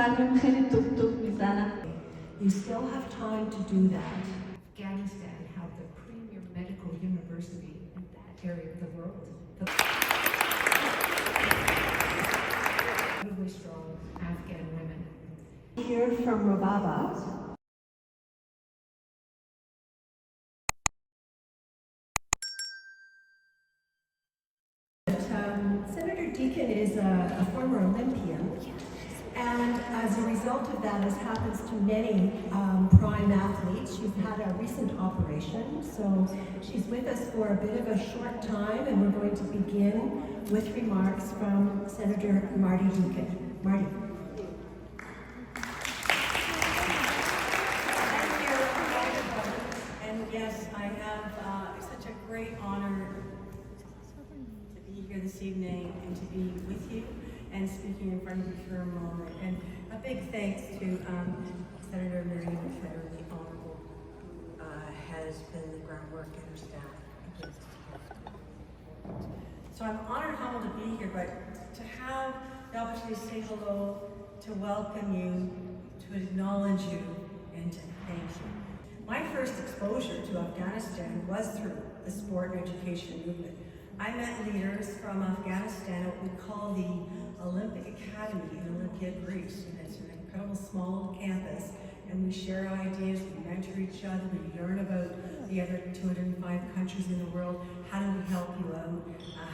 قلبم خیلی توپ توپ میزنه. You still have time to do that. Afghanistan have the premier medical university in that area of the world. Incredibly strong Afghan women. Hear from Robaba. Senator Deakin is a former Olympian, and as a result of that, as happens to many prime athletes, she's had a recent operation, so she's with us for a bit of a short time, and we're going to begin with remarks from Senator Marty Deakin. Marty. Thank you, and yes, I have such a great honor to be here this evening and to be with you and speaking in front of you for a moment. And a big thanks to Senator Miriam Federer, the Honorable, who has been the groundwork and her staff. So I'm honored and humbled to be here, but to have the opportunity to say hello, to welcome you, to acknowledge you, and to thank you. My first exposure to Afghanistan was through the sport and education movement. I met leaders from Afghanistan at what we call the Olympic Academy in Olympia, Greece. And it's an incredible small campus, and we share ideas, we mentor each other, we learn about the other 205 countries in the world. How do we help you out?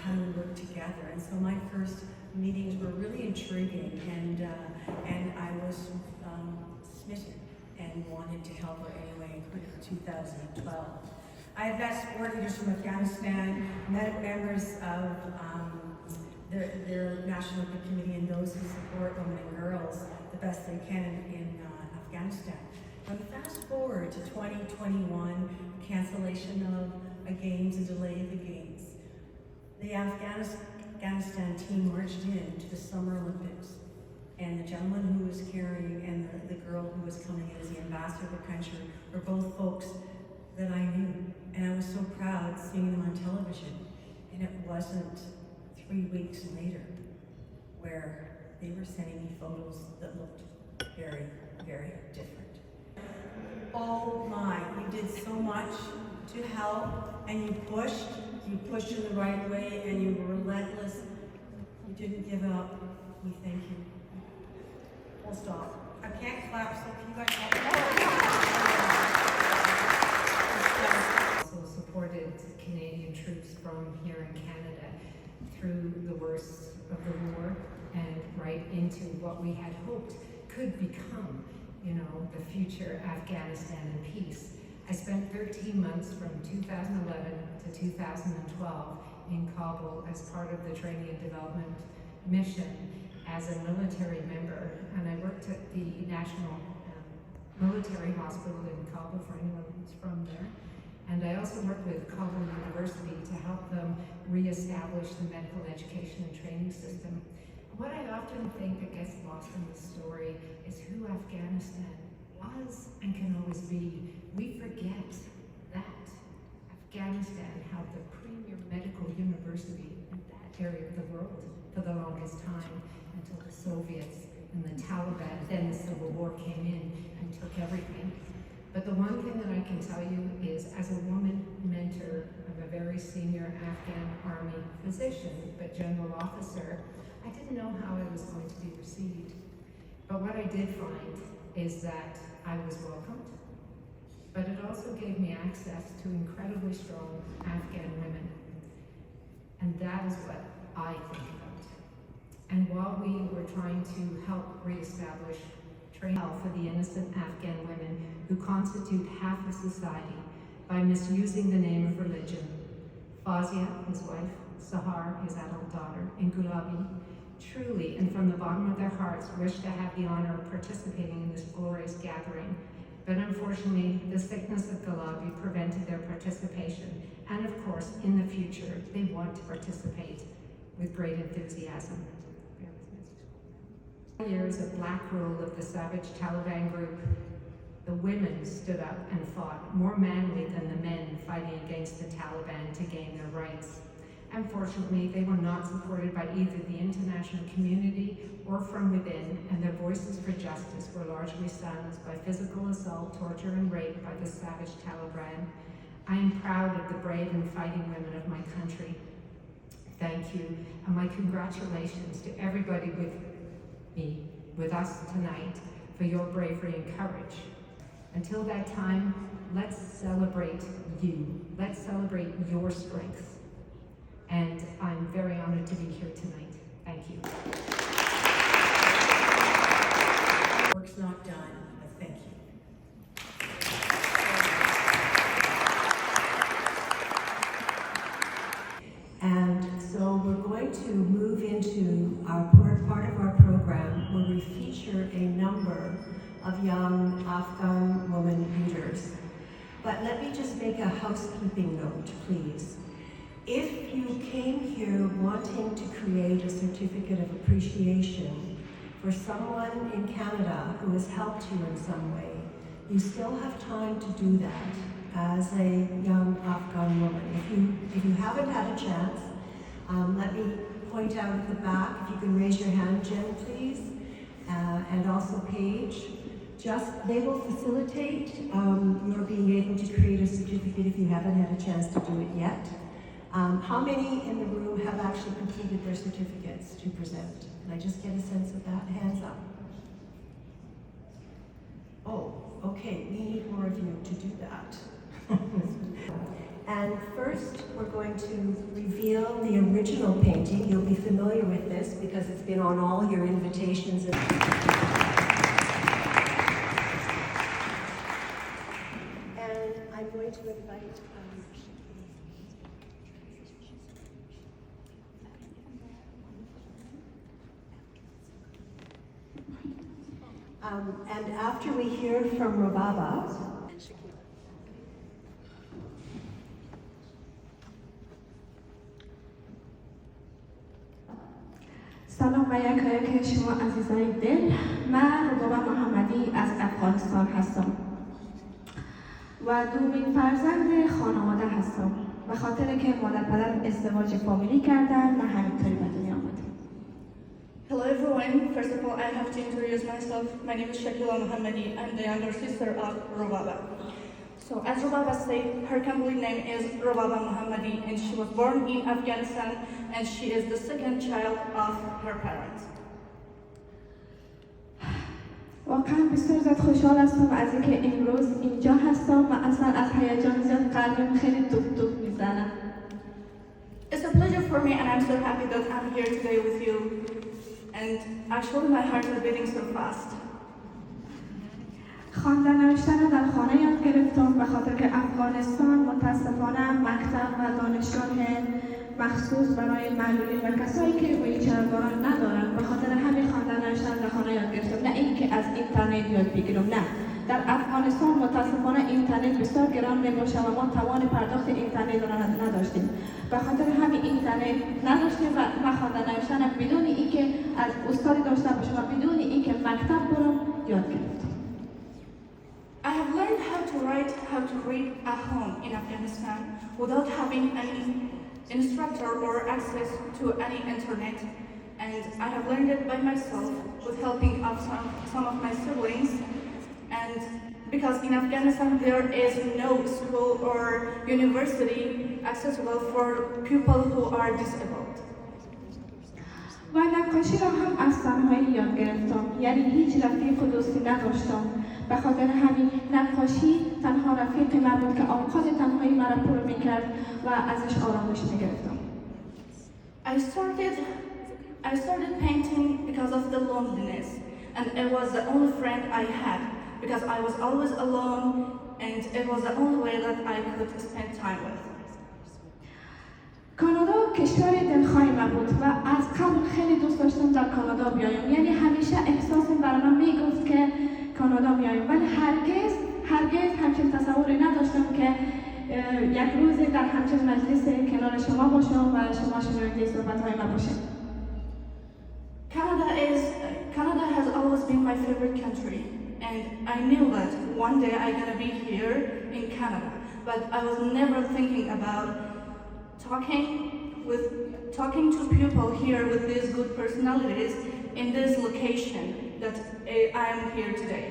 How do we work together? And so my first meetings were really intriguing, and I was smitten and wanted to help her anyway, including 2012. I have met sport leaders from Afghanistan, met members of their National Olympic Committee and those who support women and girls the best they can in Afghanistan. When we fast forward to 2021, cancellation of the games and delay of the games, the Afghanistan team marched in to the Summer Olympics. And the gentleman who was carrying and the girl who was coming in as the ambassador of the country were both folks that I knew. And I was so proud seeing them on television. And it wasn't 3 weeks later where they were sending me photos that looked very, very different. Oh my, you did so much to help, and you pushed in the right way, and you were relentless. You didn't give up. We thank you. Full stop. I can't clap, so can you guys help me? Also supported Canadian troops from here in Canada through the worst of the war and right into what we had hoped could become, the future Afghanistan and peace. I spent 13 months from 2011 to 2012 in Kabul as part of the training and development mission as a military member, and I worked at the National Military Hospital in Kabul for anyone who's from there. And I also worked with Kabul University to help them re-establish the medical education and training system. What I often think that gets lost in the story is who Afghanistan was and can always be. We forget that Afghanistan had the premier medical university in that area of the world for the longest time, until the Soviets and the Taliban, then the Civil War came in and took everything. But the one thing that I can tell you is, as a woman mentor of a very senior Afghan army physician, but general officer, I didn't know how I was going to be received. But what I did find is that I was welcomed, but it also gave me access to incredibly strong Afghan women. And that is what I think about. And while we were trying to help reestablish training for the innocent Afghan women who constitute half of society by misusing the name of religion, Fazia, his wife, Sahar, his adult daughter, and Gulabi, truly and from the bottom of their hearts wish to have the honor of participating in this glorious gathering. But unfortunately, the sickness of Gulabi prevented their participation. And of course, in the future, they want to participate with great enthusiasm. Years of black rule of the savage Taliban group, the women stood up and fought more manly than the men fighting against the Taliban to gain their rights. Unfortunately, they were not supported by either the international community or or from within, and their voices for justice were largely silenced by physical assault, torture, and rape by the savage Taliban. I am proud of the brave and fighting women of my country. Thank you, and my congratulations to everybody with us tonight for your bravery and courage. Until that time, let's celebrate you. Let's celebrate your strength. And I'm very honored to be here tonight. Thank you. Work's not done, but thank you. And so we're going to move into our part of our program where we feature a number of young Afghan women leaders. But let me just make a housekeeping note, please. If you came here wanting to create a certificate of appreciation for someone in Canada who has helped you in some way, you still have time to do that as a young Afghan woman. If you haven't had a chance, let me point out at the back, if you can raise your hand, Jen, please, and also Paige. They will facilitate your being able to create a certificate if you haven't had a chance to do it yet. How many in the room have actually completed their certificates to present? Can I just get a sense of that? Hands up. Oh, okay, we need more of you to do that. And first, we're going to reveal the original painting. You'll be familiar with this because it's been on all your invitations. And I'm going to invite and after we hear from Robaba, سلام و یکایک شما عزیزای دل. من ربابا محمدی از افغانستان هستم و دومین فرزند خانواده هستم. به خاطر که مادر پدرم ازدواج فامیلی کردن من همینطوری به دنیا آمدم. Hello everyone. First of all, I have to introduce myself. My name is Mohammadi. I'm the younger sister of Robaba. So as Robaba said, her complete name is Robaba Mohammadi, and she was born in Afghanistan, and she is the second child of her parents. واقعا بسیار زیاد خوشحال هستم از اینکه امروز اینجا هستم و اصلا از هیجان زیاد قلبم خیلی دوب دوب میزنه. It's a pleasure for me, and I'm so happy that I'm here today with you. And actually my heart is beating so fast. خواندن نوشتن رو در خانه یاد گرفتم به خاطر که افغانستان متاسفانه مکتب و دانشگاه مخصوص برای معلولین و کسایی که ویلچرباران ندارن. به خاطر همین خواندن نوشتن در خانه یاد گرفتم، نه اینکه از اینترنت یاد بگیرم. نه، در افغانستان متاسفانه اینترنت بسیار گران میباشه و ما توان پرداخت اینترنت را نداشتیم. به خاطر همین اینترنت نداشتیم و من خواندن نوشتن بدون اینکه از استادی داشته باشم و بدون اینکه مکتب برم یاد گرفتم. I have learned how to write, how to read at home in Afghanistan without having any instructor or access to any internet. And I have learned it by myself with helping of some of my siblings. And because in Afghanistan there is no school or university accessible for people who are disabled. و نقاشی را هم از تنهایی یاد گرفتم، یعنی هیچ رفیق دوستی نداشتم. به خاطر همین نقاشی تنها رفیق من بود که اوقات تنهایی مرا پر میکرد و ازش آرامش میگرفتم. I started painting because of the loneliness, and it was the only friend I had because I was always alone, and it was the only way that I could spend time with. کانادا کشور دلخواه من بود و از قبل خیلی دوست داشتم در کانادا بیایم، یعنی همیشه احساسم برای من میگفت که کانادا بیایم، ولی هرگز همچین تصوری نداشتم که یک روز در همچین مجلس کنار شما باشم و شما شنونده صحبت‌های من باشید. Canada has always been my favorite country, and I knew that one day I'm gonna be here in Canada, but I was never thinking about talking to people here with these good personalities in this education that I am here today.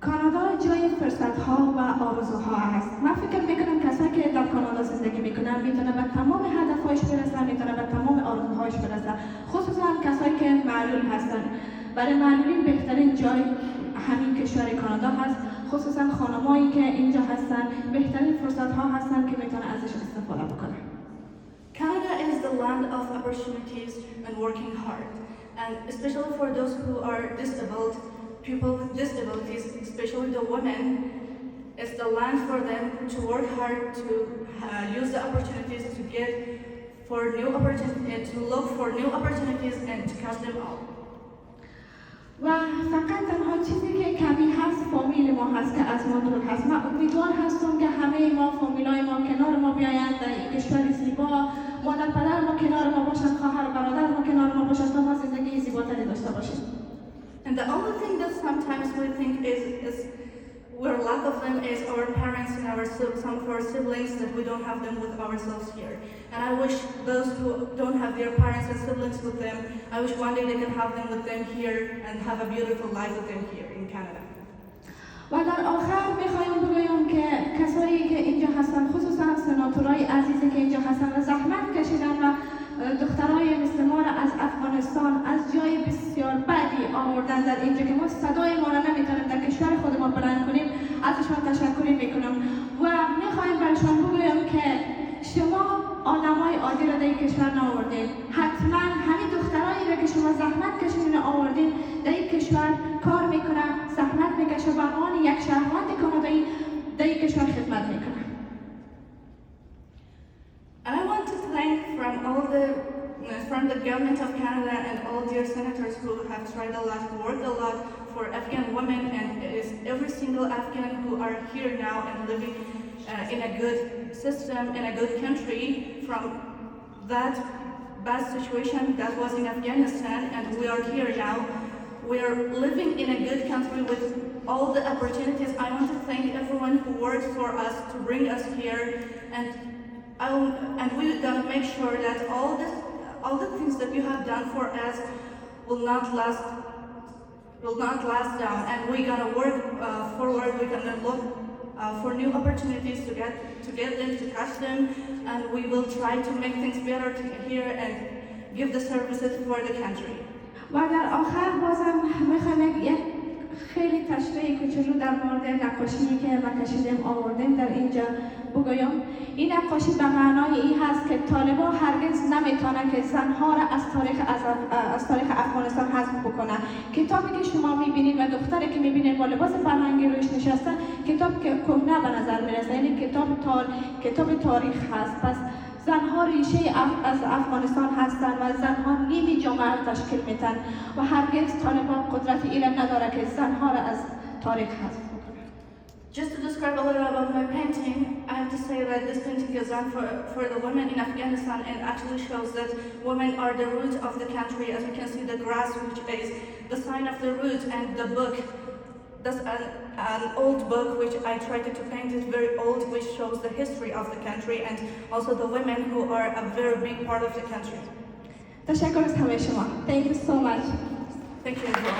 کانادا جای فرصت‌ها و آرزوها است. من فکر می‌کنم کسایی که در کانادا زندگی می‌کنن می‌تونه به تمام هدف‌هاش برسن، می‌تونه به تمام آرزوهاش برسن. خصوصاً کسایی که معلول هستن. برای معلولین بهترین جای همین کشور کانادا هست. خصوصاً خانمایی که اینجا هستن بهترین فرصت‌ها هستن که می‌تونن ازش استفاده بکنن. Canada is the land of opportunities and working hard, and especially for those who are disabled, people with disabilities, especially the women, it's the land for them to work hard, to use the opportunities to get for new opportunities, to look for new opportunities and to catch them all. و فقط تنها چیزی که کمی هست فامیل ما هست که از ما دور هست. من امیدوار هستم که همه ما فامیلای ما کنار ما بیایند، در این کشور زیبا مادر پدر ما کنار ما باشند، خواهر برادر ما کنار ما باشند تا ما زندگی زیباتری داشته باشیم. And the only thing that sometimes we think is we're lack of them is our parents and some of our siblings, that we don't have them with ourselves here. And I wish those who don't have their parents and siblings with them, I wish one day they can have them with them here and have a beautiful life with them here in Canada. و در آخر میخوایم بگویم که کسایی که اینجا هستن، خصوصا سناتورای عزیزی که اینجا هستن و زحمت کشیدن و دخترای مثل ما را از افغانستان از جای بسیار بدی آوردن در اینجا که ما صدای ما را نمیتونیم در کشور خودمان بلند کنیم، ازشان تشکر میکنم و میخوایم برشان بگویم که شما آدمای عادی را در این کشور نآوردید. حتما همین دخترایی را که شما زحمت کشیدین آوردین در این کشور کار میکنن، زحمت میکشه و عنوان یک شهروند کانادایی در این کشور خدمت میکنن. And I want to thank from the government of Canada and all dear senators who have tried a lot, worked a lot for Afghan women, and is every single Afghan who are here now and living in a good system, in a good country from that bad situation that was in Afghanistan, and we are here now. We are living in a good country with all the opportunities. I want to thank everyone who worked for us to bring us here, and we're gonna make sure that all the things that you have done for us will not last down, and we're gonna work forward. We're gonna look for new opportunities to get them, to catch them, and we will try to make things better here and give the services for the country. و در آخر بازم میخوایم یک خیلی تشریح کوچولو در مورد نقاشی که ما کشیدیم آوردیم در اینجا بگویم. این نقاشی به معنای این هست که طالبان هرگز نمیتونن که زنها را از تاریخ افغانستان حذف بکنن. کتابی که شما میبینید و دختری که میبینید با لباس فرهنگی روش نشسته، کتاب که کهنه به نظر میرسه، یعنی کتاب تاریخ هست. پس زنها ریشه از افغانستان هستند و زنها نیمی جامعه تشکیل میدن و هرگز طالبان قدرت ایران نداره که زنها را از تاریخ حذف بکنه. Just to describe a little about my painting, I have to say that this painting is done for the women in Afghanistan, and actually shows that women are the root of the country. As you can see, the grass, which is the sign of the root, and the book. That's an old book which I tried to paint. It's very old, which shows the history of the country and also the women who are a very big part of the country. تشکر از همه شما. Thank you so much. Thank you everyone.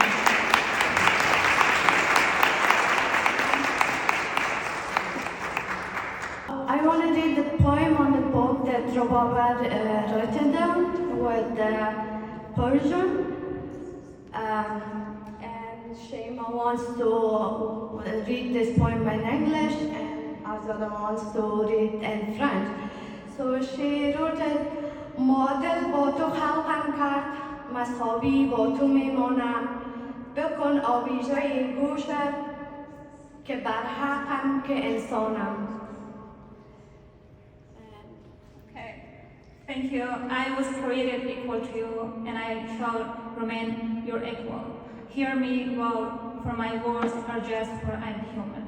I want to read the poem on the book that Robaba written down with the Persian. Shema wants to read this poem in English, and Azada wants to read in French. So she wrote it. مادل با تو خلقم کرد، مذهبی با تو میمانم، بکن آویزه گوشت که بر حقم که انسانم. Okay, thank you. I was created equal to you, and I shall remain your equal. Hear me well, for my words are just for I'm human.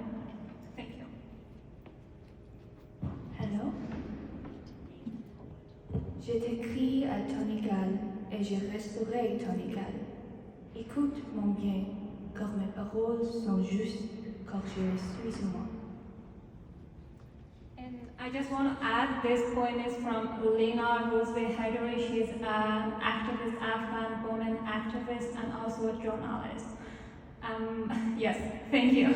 Thank you. Hello. Je t'écris à ton égal et je resterai ton égal. Écoute mon bien, car mes paroles sont justes, car je suis moi. In And I just want to add this poem is from Lena Roosevelt Hydari. She's an activist, Afghan woman activist, and also a journalist. Yes, thank you.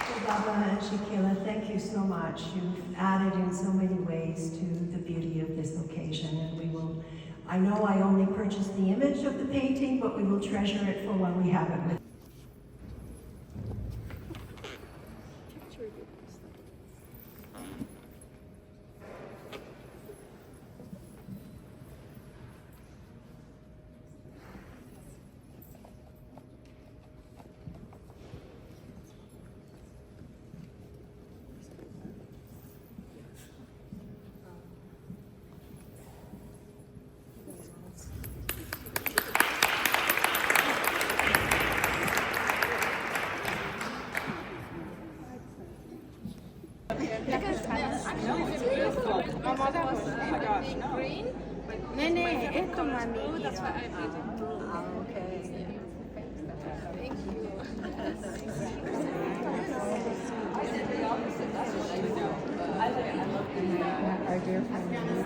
Robaba and Shakila, thank you so much. You've added in so many ways to the beauty of this occasion, and we will, I know I only purchased the image of the painting, but we will treasure it for when we have it with. Our dear friend.